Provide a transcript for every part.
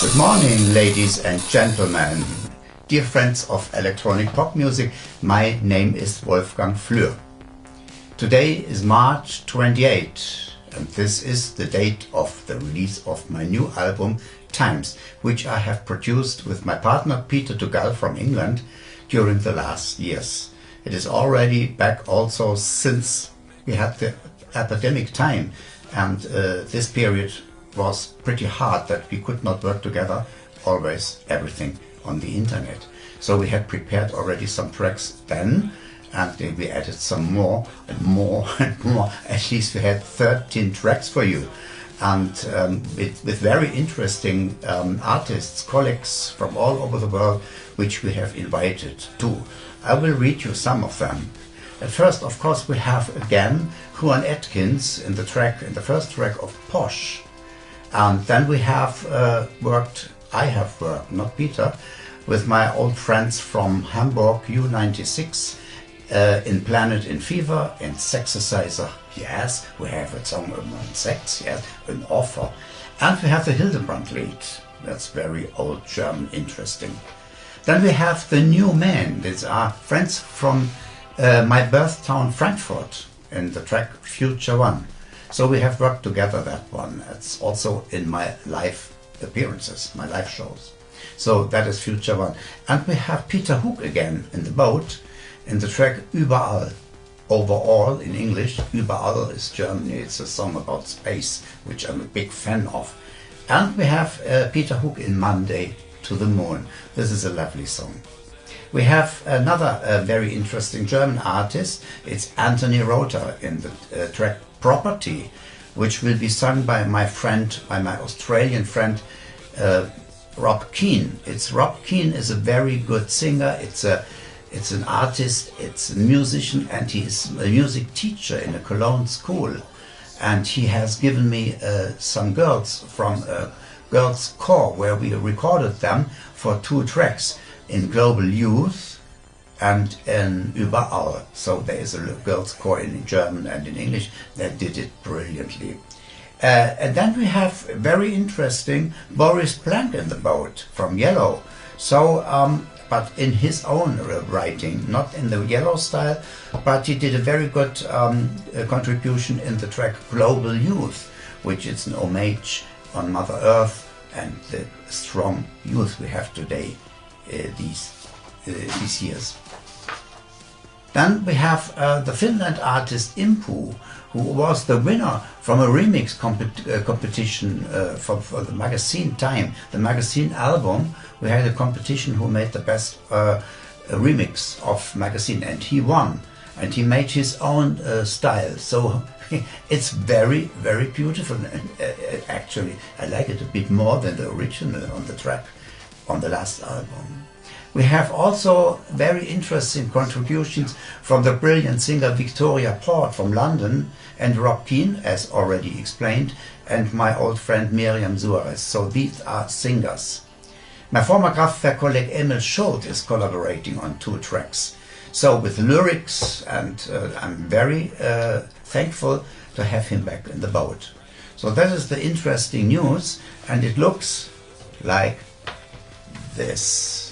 Good morning, ladies and gentlemen, dear friends of electronic pop music. My name is Wolfgang Flür. Today is March 28, and this is the date of the release of my new album Times, which I have produced with my partner Peter Dugal from England during the last years. It is already back also since we had the epidemic time, and this period was pretty hard that we could not work together, always everything on the internet. So we had prepared already some tracks then, and then we added some more and more and more. At least we had 13 tracks for you, and with very interesting artists, colleagues from all over the world, which we have invited to. I will read you some of them. At first, of course, we have again Juan Atkins in the first track of Posh. And then we have I have worked, not Peter, with my old friends from Hamburg, U96, in Planet in Fever, in Sexerciser, yes, we have a song on sex, yes, an offer. And we have the Hildebrand Lied, that's very old German, interesting. Then we have the New Men, these are friends from my birth town Frankfurt, in the track Future One. So we have worked together that one. It's also in my live appearances, my live shows. So that is Future One. And we have Peter Hook again in the boat in the track Überall. Overall in English, Überall is Germany. It's a song about space, which I'm a big fan of. And we have Peter Hook in Monday to the Moon. This is a lovely song. We have another very interesting German artist. It's Anthony Rother in the track Property, which will be sung by my Australian friend Rob Keane. Rob Keane is a very good singer. It's an artist, it's a musician, and he is a music teacher in a Cologne school. And he has given me some girls from a girls' corps where we recorded them for 2 tracks in Global Youth and in Überall. So there is a girls' corps in German and in English that did it brilliantly. And then we have very interesting Boris Plank in the boat from Yellow. So, but in his own writing, not in the Yellow style, but he did a very good contribution in the track Global Youth, which is an homage on Mother Earth and the strong youth we have today, these years. Then we have the Finland artist Impu, who was the winner from a remix competition for the magazine Time, the magazine album. We had a competition who made the best remix of magazine, and he won. And he made his own style. So it's very, very beautiful. And actually, I like it a bit more than the original on the track on the last album. We have also very interesting contributions from the brilliant singer Victoria Port from London and Rob Keane, as already explained, and my old friend Miriam Suarez. So these are singers. My former Kraftwerk colleague Emil Schult is collaborating on 2 tracks. So with lyrics, and I'm very thankful to have him back in the boat. So that is the interesting news, and it looks like this.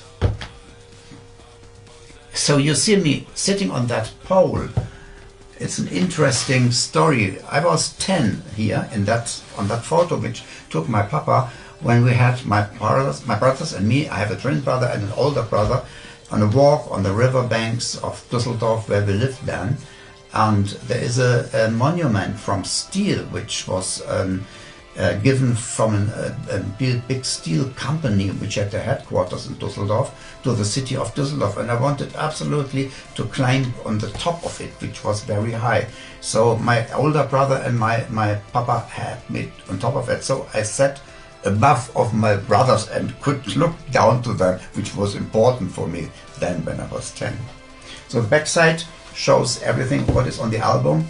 So you see me sitting on that pole. It's an interesting story. I was 10 here on that photo, which took my papa when we had my brothers and me. I have a twin brother and an older brother on a walk on the river banks of Düsseldorf where we lived then. And there is a monument from steel which was given from a big steel company which had their headquarters in Düsseldorf to the city of Düsseldorf, and I wanted absolutely to climb on the top of it, which was very high. So my older brother and my papa had me on top of it, so I sat above of my brothers and could look down to them, which was important for me then when I was 10. So the backside shows everything what is on the album,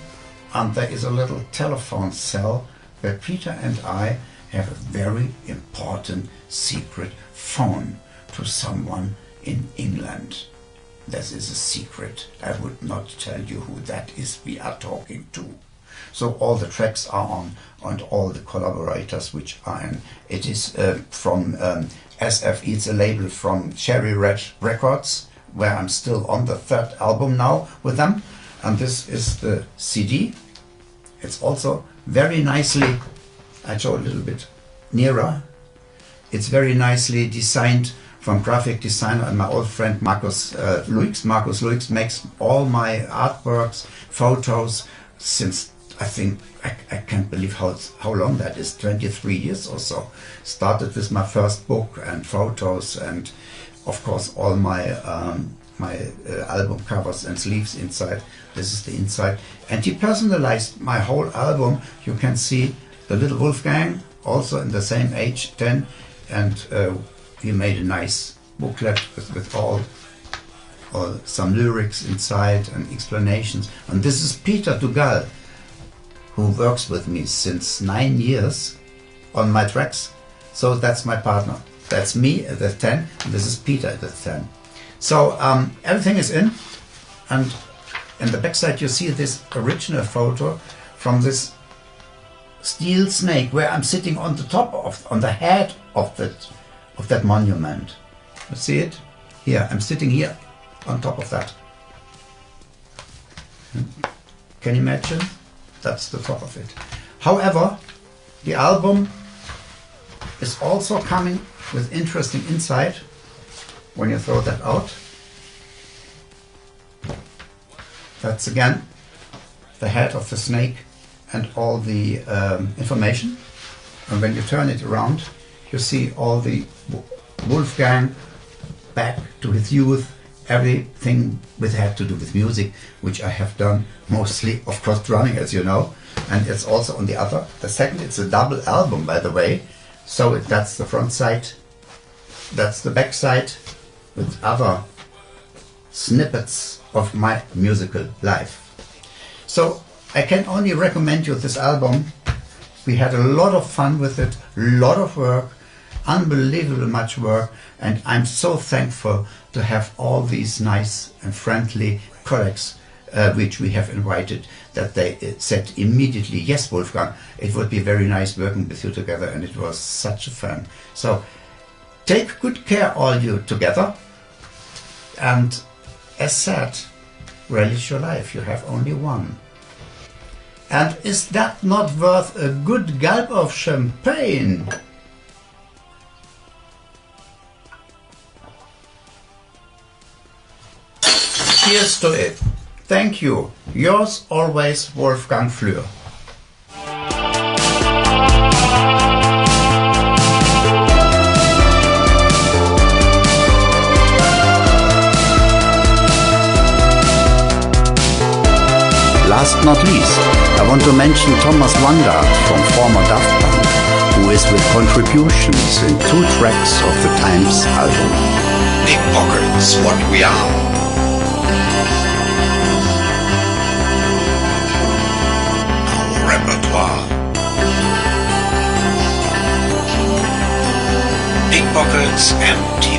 and there is a little telephone cell where Peter and I have a very important secret phone to someone in England. This is a secret. I would not tell you who that is we are talking to. So all the tracks are on, and all the collaborators which are in. It is from SFE, it's a label from Cherry Red Records, where I'm still on the 3rd album now with them. And this is the CD. It's also very nicely, I show a little bit nearer. It's very nicely designed from graphic designer and my old friend Markus Luix. Markus Luix makes all my artworks, photos since I think, I can't believe how long that is, 23 years or so. Started with my first book and photos and of course all my album covers and sleeves inside. This is the inside. And he personalized my whole album. You can see the little Wolfgang, also in the same age, 10, and he made a nice booklet with all some lyrics inside and explanations. And this is Peter Dugal, who works with me since 9 years on my tracks. So that's my partner. That's me at the 10, and this is Peter at the 10. So everything is in, and in the backside you see this original photo from this steel snake where I'm sitting on the top of, on the head of that monument. You see it? Here, I'm sitting here on top of that. Can you imagine? That's the top of it. However, the album is also coming with interesting insight when you throw that out. That's again the head of the snake and all the information. And when you turn it around, you see all the Wolfgang back to his youth, everything which had to do with music, which I have done mostly, of course, drumming, as you know. And it's also on the other. The second, it's a double album, by the way. So that's the front side, that's the back side, with other snippets of my musical life. So I can only recommend you this album. We had a lot of fun with it, a lot of work, unbelievably much work, and I'm so thankful to have all these nice and friendly colleagues which we have invited, that they said immediately, yes, Wolfgang, it would be very nice working with you together, and it was such a fun. So take good care, all you together, and as said, relish your life, you have only one. And is that not worth a good gulp of champagne? Cheers to it. Thank you. Yours always, Wolfgang Flür. Last not least, I want to mention Thomas Wangard from former Daft Punk, who is with contributions in 2 tracks of the Times album. Big Pockets, what we are. Our repertoire. Big Pockets, empty